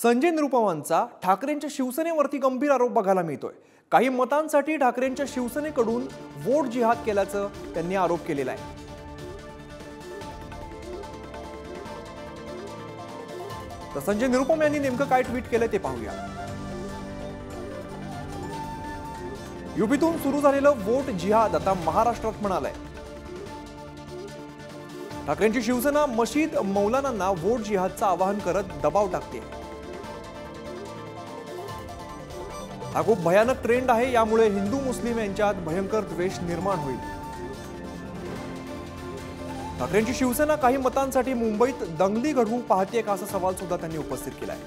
संजय निरुपमांचा ठाकरेंच्या शिवसेनेवरती गंभीर आरोप बघायला मिळतोय। काही मतांसाठी ठाकरेंच्या शिवसेनेकडून वोट जिहाद केल्याचं त्यांनी आरोप केलेला आहे। तर संजय निरुपम यांनी नेमकं काय ट्विट केलंय ते पाहूया। युपीतून सुरू झालेलं वोट जिहाद आता महाराष्ट्रात म्हणालंय। ठाकरेंची शिवसेना मशीद मौलानांना वोट जिहादचं आवाहन करत दबाव टाकते। हा खूप भयानक ट्रेंड आहे, यामुळे हिंदू मुस्लिम यांच्यात भयंकर द्वेष निर्माण होईल। ठाकरेंची शिवसेना काही मतांसाठी मुंबईत दंगली घडवू पाहते का, असा सवाल सुद्धा त्यांनी उपस्थित केलाय।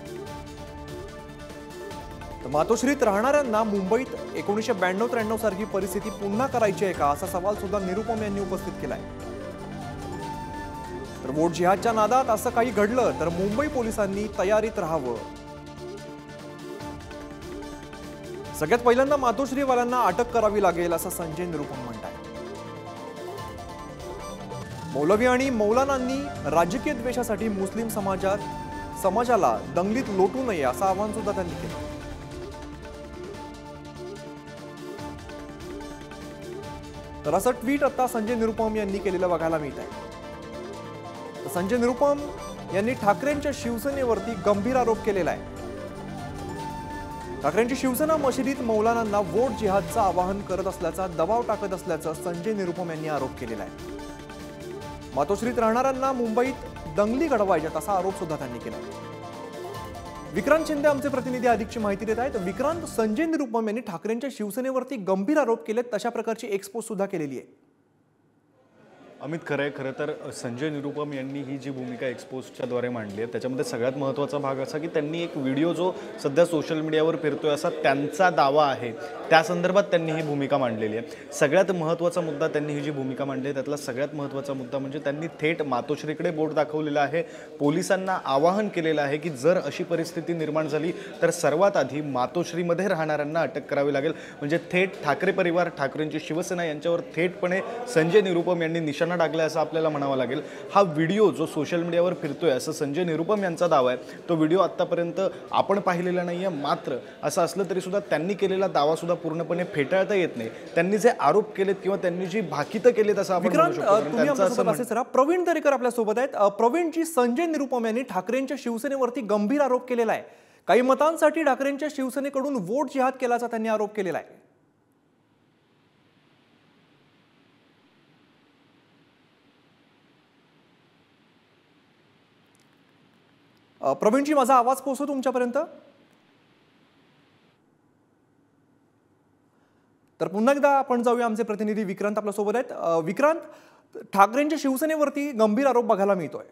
तर मातोश्रीत राहणाऱ्यांना मुंबईत 1992-93 सारखी परिस्थिती पुन्हा करायची आहे का, असा सवाल सुद्धा निरुपम यांनी उपस्थित केलाय। तर वोट जिहादच्या नादात असं काही घडलं तर मुंबई पोलिसांनी तयारीत राहावं। सगळ्यात पहिल्यांदा मातोश्रीवाल्यांना अटक करावी लागेल, असं संजय निरुपम म्हणतात। मौलवी आणि मौलानांनी राजकीय द्वेषासाठी मुस्लिम समाजाला दंगलीत लोटू नये, असं आवाहन सुद्धा त्यांनी केलं। तर असं ट्विट आता संजय निरुपम यांनी केलेलं बघायला मिळत आहे। संजय निरुपम यांनी ठाकरेंच्या शिवसेनेवरती गंभीर आरोप केलेला आहे। ठाकरेंची शिवसेना मशिदीत मौलानांना वोट जिहादचं आवाहन करत असल्याचा दबाव टाकत असल्याचं संजय निरुपम यांनी आरोप केलेला आहे। मातोश्रीत राहणाऱ्यांना मुंबईत दंगली घडवायच्यात, असा आरोप सुद्धा त्यांनी केला आहे। विक्रांत शिंदे आमचे प्रतिनिधी अधिकची माहिती देत आहेत। विक्रांत, संजय निरुपम यांनी ठाकरेंच्या शिवसेनेवरती गंभीर आरोप केलेत, तशा प्रकारची एक्सपोज सुद्धा केलेली आहे। अमित, खरं तर संजय निरुपम यांनी ही जी भूमिका एक्सपोजच्या द्वारे मांडली आहे त्याच्यामध्ये सगळ्यात महत्त्वाचा भाग असा की त्यांनी एक व्हिडिओ जो सध्या सोशल मीडियावर फिरतोय असा त्यांचा दावा आहे, त्या संदर्भात त्यांनी ही भूमिका मांडलेली आहे। सगळ्यात महत्त्वाचा मुद्दा त्यांनी ही जी भूमिका मांडली आहे त्यातला सगळ्यात महत्त्वाचा मुद्दा म्हणजे त्यांनी थेट मातोश्रीकडे बोट दाखवलेलं आहे। पोलिसांना आवाहन केलेलं आहे की जर अशी परिस्थिती निर्माण झाली तर सर्वात आधी मातोश्रीमध्ये राहणाऱ्यांना अटक करावी लागेल। म्हणजे थेट ठाकरे परिवार, ठाकरेंची शिवसेना यांच्यावर थेटपणे संजय निरुपम यांनी निशाणा टाकलाय असं आपल्याला म्हणावं लागेल। हा व्हिडिओ जो सोशल मीडियावर फिरतोय असं संजय निरुपम यांचा दावा आहे, तो व्हिडिओ आतापर्यंत आपण पाहिलेला नाहीये। मात्र असं असलं तरी सुद्धा त्यांनी केलेला दावा सुद्धा पूर्णपणे फेटाळता येत नाही। त्यांनी जे आरोप केलेत किंवा त्यांनी जी भाकीतं केलीत असं आपण म्हणू शकतो। प्रवीण दरेकर आपल्या सोबत आहेत। प्रवीणजी, संजय निरुपम यांनी ठाकरेंच्या शिवसेनेवरती गंभीर आरोप केलेला आहे। काही मतांसाठी ठाकरेंच्या शिवसेनेकडून वोट जिहाद केल्याचा त्यांनी आरोप केलेला आहे। प्रवीणजी, माझा आवाज पोहोचतो तुमच्यापर्यंत? तर पुन्हा एकदा आपण जाऊया, आमचे प्रतिनिधी विक्रांत आपल्या सोबत आहेत। विक्रांत, ठाकरेंच्या शिवसेनेवरती गंभीर आरोप बघायला मिळतोय।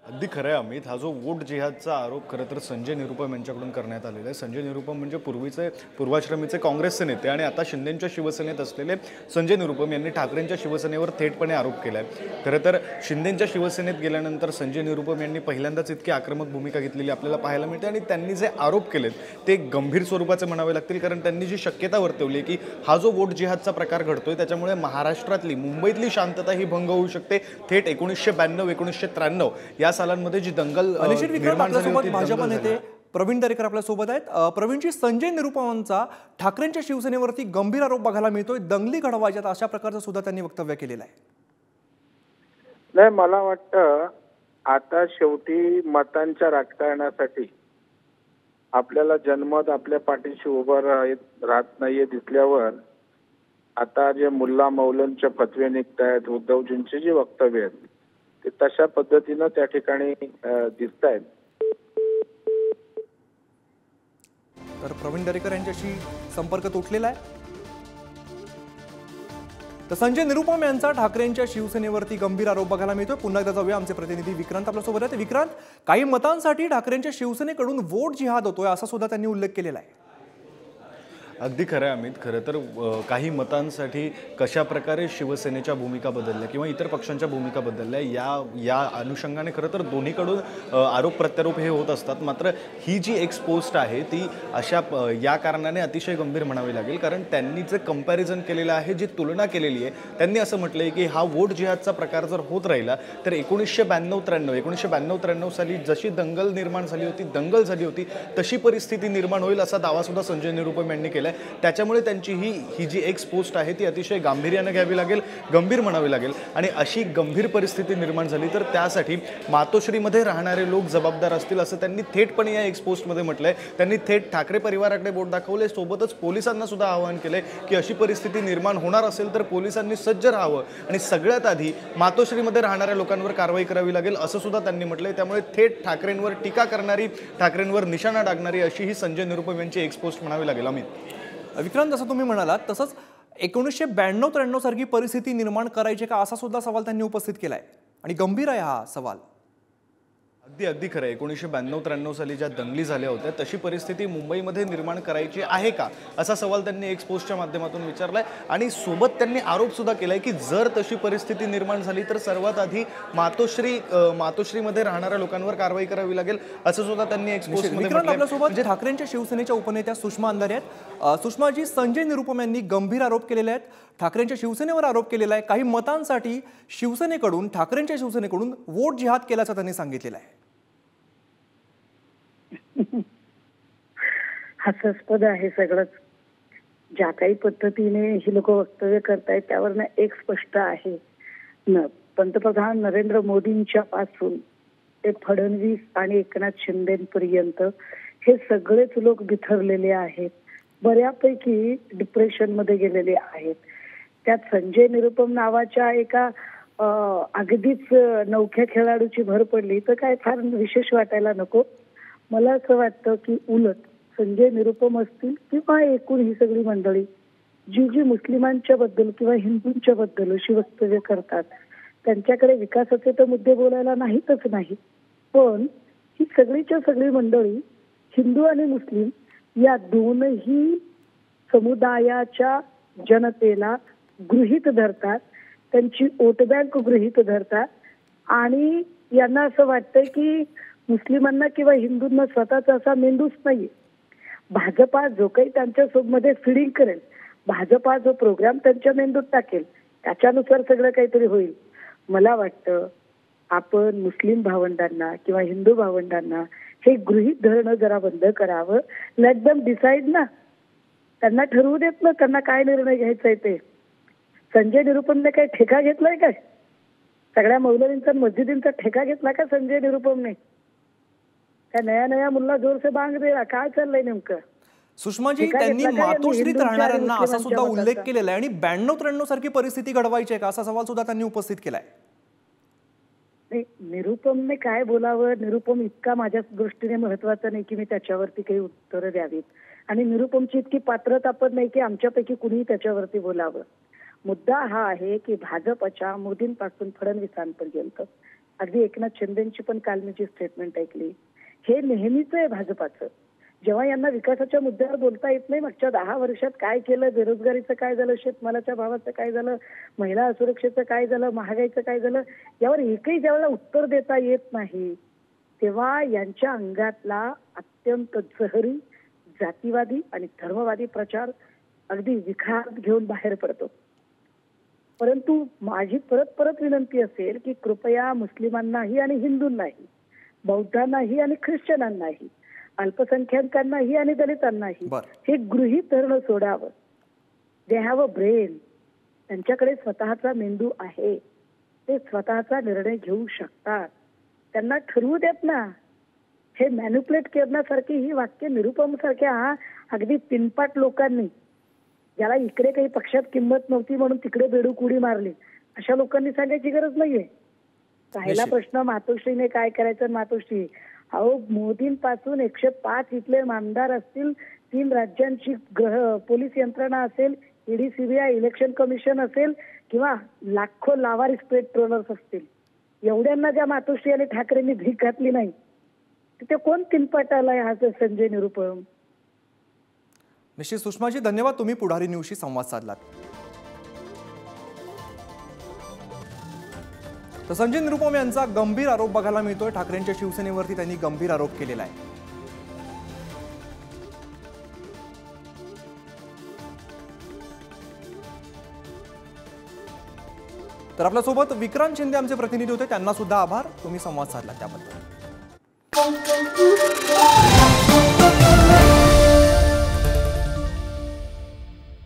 अगदी खरं आहे अमित, हा जो वोट जिहादचा आरोप खरं तर संजय निरुपम यांच्याकडून करण्यात आलेला आहे। संजय निरुपम म्हणजे पूर्वाश्रमीचे काँग्रेसचे नेते आणि आता शिंदेंच्या शिवसेनेत असलेले संजय निरुपम यांनी ठाकरेंच्या शिवसेनेवर थेटपणे आरोप केला आहे। खरं तर शिंदेंच्या शिवसेनेत गेल्यानंतर संजय निरुपम यांनी पहिल्यांदाच इतकी आक्रमक भूमिका घेतलेली आपल्याला पाहायला मिळते आणि त्यांनी जे आरोप केलेत ते गंभीर स्वरूपाचे म्हणावे लागतील। कारण त्यांनी जी शक्यता वर्तवली की हा जो वोट जिहादचा प्रकार घडतोय त्याच्यामुळे महाराष्ट्रातली, मुंबईतली शांतता ही भंग होऊ शकते। थेट 1992-1993 या सालांमध्ये जी दंगल निर्माण झाली होती। भाजप नेते प्रवीण दरेकर आपल्या सोबत आहेत। प्रवीणजी, संजय निरुपमांचा ठाकरेंच्या शिवसेनेवरती गंभीर आरोप बघायला मिळतोय, दंगली घडवायच्यात, अशा प्रकारचं सुद्धा त्यांनी वक्तव्य केलेलं आहे। नाही, मला वाटतं आता शेवटी मतांच्या राजकारणासाठी आपल्याला जनमत आपल्या पाठीशी उभं राहत नाहीये दिसल्यावर आता जे मुल्ला मौलनचे फतवे निघतायत, उद्धवजींचे जे वक्तव्य आहेत ते तशा पद्धतीनं त्या ठिकाणी दिसत आहेत। तर प्रवीण दरेकर यांच्याशी संपर्क तुटलेला आहे। तर संजय निरुपम यांचा ठाकरेंच्या शिवसेनेवरती गंभीर आरोप बघायला मिळतोय। पुन्हा एकदा जाऊया, आमचे प्रतिनिधी विक्रांत आपल्या सोबत आहेत। विक्रांत, काही मतांसाठी ठाकरेंच्या शिवसेनेकडून वोट जिहाद होतोय, असा सुद्धा त्यांनी उल्लेख केलेला आहे। अगदी खरं आहे अमित. खरं तर काही मतांसाठी कशा प्रकारे शिवसेनेच्या भूमिका बदलल्या किंवा इतर पक्षांच्या भूमिका बदलल्या या अनुषंगाने खरं तर दोन्हीकडून आरोप प्रत्यारोप हे होत असतात. मात्र ही जी एक्स पोस्ट आहे ती या कारणाने अतिशय गंभीर म्हणावी लागेल, कारण त्यांनी जे कंपॅरिझन केलेलं आहे, जी तुलना केलेली आहे, त्यांनी असं म्हटलंय की हा वोट जिहादचा प्रकार जर होत राहिला तर 1992-93 साली जशी दंगल झाली होती तशी परिस्थिती निर्माण होईल असा दावा सुद्धा संजय निरुपम यांनी केला. त्याच्यामुळे त्यांची ही जी एक्स पोस्ट आहे ती अतिशय गांभीर्याने घ्यावी लागेल, गंभीर म्हणावी लागेल. आणि अशी गंभीर परिस्थिती निर्माण झाली तर त्यासाठी मातोश्रीमध्ये राहणारे लोक जबाबदार असतील असं त्यांनी थेटपणे या एक्स पोस्टमध्ये म्हटलंय. त्यांनी थेट ठाकरे परिवाराकडे बोट दाखवले, सोबतच पोलिसांना सुद्धा आवाहन केलंय की अशी परिस्थिती निर्माण होणार असेल तर पोलिसांनी सज्ज राहावं आणि सगळ्यात आधी मातोश्रीमध्ये राहणाऱ्या लोकांवर कारवाई करावी लागेल असं सुद्धा त्यांनी म्हटलंय. त्यामुळे थेट ठाकरेंवर टीका करणारी, ठाकरेंवर निशाणा टाकणारी अशी ही संजय निरुपम यांची एक्स पोस्ट म्हणावी लागेल. अमित, विक्रांत, जसं तुम्ही म्हणालात तसंच 1992-93 सारखी परिस्थिती निर्माण करायची का असा सुद्धा सवाल त्यांनी उपस्थित केलाय आणि गंभीर आहे हा सवाल. अगदी खरं आहे. 1992-93 साली ज्या दंगली झाल्या होत्या तशी परिस्थिती मुंबईमध्ये निर्माण करायची आहे का असा सवाल त्यांनी एक्स पोस्टच्या माध्यमातून विचारलाय. आणि सोबत त्यांनी आरोप सुद्धा केलाय की जर तशी परिस्थिती निर्माण झाली तर सर्वात आधी मातोश्रीमध्ये राहणाऱ्या लोकांवर कारवाई करावी लागेल असं सुद्धा त्यांनी एक्स पोस्टमध्ये म्हटलंय. आपल्यासोबत ठाकरेंच्या शिवसेनेच्या उपनेत्या सुषमा अंधारे आहेत. सुषमाजी, संजय निरुपम यांनी गंभीर आरोप केलेले आहेत, ठाकरेंच्या शिवसेनेवर आरोप केलेला आहे. काही मतांसाठी ठाकरेंच्या शिवसेनेकडून वोट जिहाद केल्याचं त्यांनी सांगितलेलं आहे. हास्यास्पद आहे सगळंच. ज्या काही पद्धतीने ही लोक वक्तव्य करतायत त्यावर एक स्पष्ट आहे, पंतप्रधान नरेंद्र मोदींच्या पासून ते फडणवीस आणि एकनाथ शिंदेपर्यंत हे सगळेच लोक बिथरलेले आहेत, बऱ्यापैकी डिप्रेशन मध्ये गेलेले आहेत. त्यात संजय निरुपम नावाच्या एका अगदीच नवख्या खेळाडूची भर पडली तर काय फार विशेष वाटायला नको. मला असं वाटतं की उलट संजय निरुपम असतील किंवा एकूण ही सगळी मंडळी जी मुस्लिमांच्या बद्दल किंवा हिंदूंच्या बद्दल अशी वक्तव्य करतात त्यांच्याकडे विकासाचे तर मुद्दे बोलायला नाहीतच नाही, पण ही सगळीच्या सगळी मंडळी हिंदू आणि मुस्लिम या दोनही समुदायाच्या जनतेला गृहीत धरतात, त्यांची वोट बँक गृहीत धरतात आणि यांना असं वाटतं की मुस्लिमांना किंवा हिंदूंना स्वतःचा असा मेंदूच नाही. भाजपा जो काही त्यांच्यामध्ये फिडिंग करेल, भाजपा जो प्रोग्राम त्यांच्या मेंदूत टाकेल त्याच्यानुसार सगळं काहीतरी होईल. मला वाटतं आपण मुस्लिम भावंडांना किंवा हिंदू भावंडांना हे गृहीत धरणं जरा बंद करावं. लेट देम डिसाईड ना, त्यांना ठरवू देत ना त्यांना काय निर्णय घ्यायचा आहे ते. संजय निरुपमने काय ठेका घेतलाय काय? सगळ्या मौलवींचा मस्जिदींचा ठेका घेतला का संजय निरुपमने? काय नया मुल्ला जोर से बांग दे, काय चाललंय नेमकं? सुषमाजी, त्यांनी मातोश्रीत राहणाऱ्यांना असा सुद्धा उल्लेख केलेला आहे आणि 92-93 सारखी परिस्थिती घडवायची आहे का असा सवाल सुद्धा त्यांनी उपस्थित केलाय. निरुपमने काय बोलावं, निरुपम इतका माझ्या दृष्टीने महत्वाचा नाही की मी त्याच्यावरती काही उत्तरं द्यावीत आणि निरुपमची इतकी पात्रता पण नाही की आमच्यापैकी कुणीही त्याच्यावरती बोलावं. मुद्दा हा आहे की भाजपच्या मोदींपासून फडणवीसांपर्यंत, अगदी एकनाथ शिंदेची पण काल मी जी स्टेटमेंट ऐकली, हे नेहमीच आहे भाजपाचं. जेव्हा यांना विकासाच्या मुद्द्यावर बोलता येत नाही, मागच्या 10 वर्षात काय केलं, बेरोजगारीचं काय झालं, शेतमालाच्या भावाचं काय झालं, महिला सुरक्षेचं काय झालं, महागाईचं काय झालं, यावर एकही ज्यावेळेला उत्तर देता येत नाही तेव्हा यांच्या अंगातला अत्यंत जहरी जातीवादी आणि धर्मवादी प्रचार अगदी विखार घेऊन बाहेर पडतो. परंतु माझी परत विनंती असेल की कृपया मुस्लिमांनाही आणि हिंदूंनाही, बौद्धांनाही आणि ख्रिश्चनांनाही, अल्पसंख्याकांनाही आणि दलितांनाही हे गृहीत धरणं सोडावं. दे हॅव अ ब्रेन, त्यांच्याकडे स्वतःचा मेंदू आहे, ते स्वतःचा निर्णय घेऊ शकतात, त्यांना ठरवू देत ना. हे मॅन्युप्युलेट करण्यासारखी ही वाक्य निरुपम सारख्या अगदी पिनपाट लोकांनी, ज्याला इकडे काही पक्षात किंमत नव्हती म्हणून तिकडे बेडूक उडी मारली, अशा लोकांनी सांगायची गरज नाहीये. पहिला प्रश्न मातोश्रीने काय करायचं, मातोश्री अहो मोदींपासून 105 इथले आमदार असतील, 3 राज्यांची पोलीस यंत्रणा असेल, ईडी सीबीआय इलेक्शन कमिशन असेल किंवा लाखो लावारिस पेट्रोलर्स असतील, एवढ्यांना ज्या मातोश्री आणि ठाकरेंनी भीक घातली नाही तिथे कोण तिनपट आलाय हा संजय निरुपम? निश्चित सुषमाजी, धन्यवाद. तुम्ही पुढारी न्यूजशी संवाद साधलात. तर संजय निरुपम यांचा गंभीर आरोप बघायला मिळतोय. ठाकरेंच्या शिवसेनेवरती त्यांनी गंभीर आरोप केलेला आहे. तर आपल्यासोबत विक्रांत शिंदे आमचे प्रतिनिधी होते, त्यांना सुद्धा आभार. तुम्ही संवाद साधला त्याबद्दल.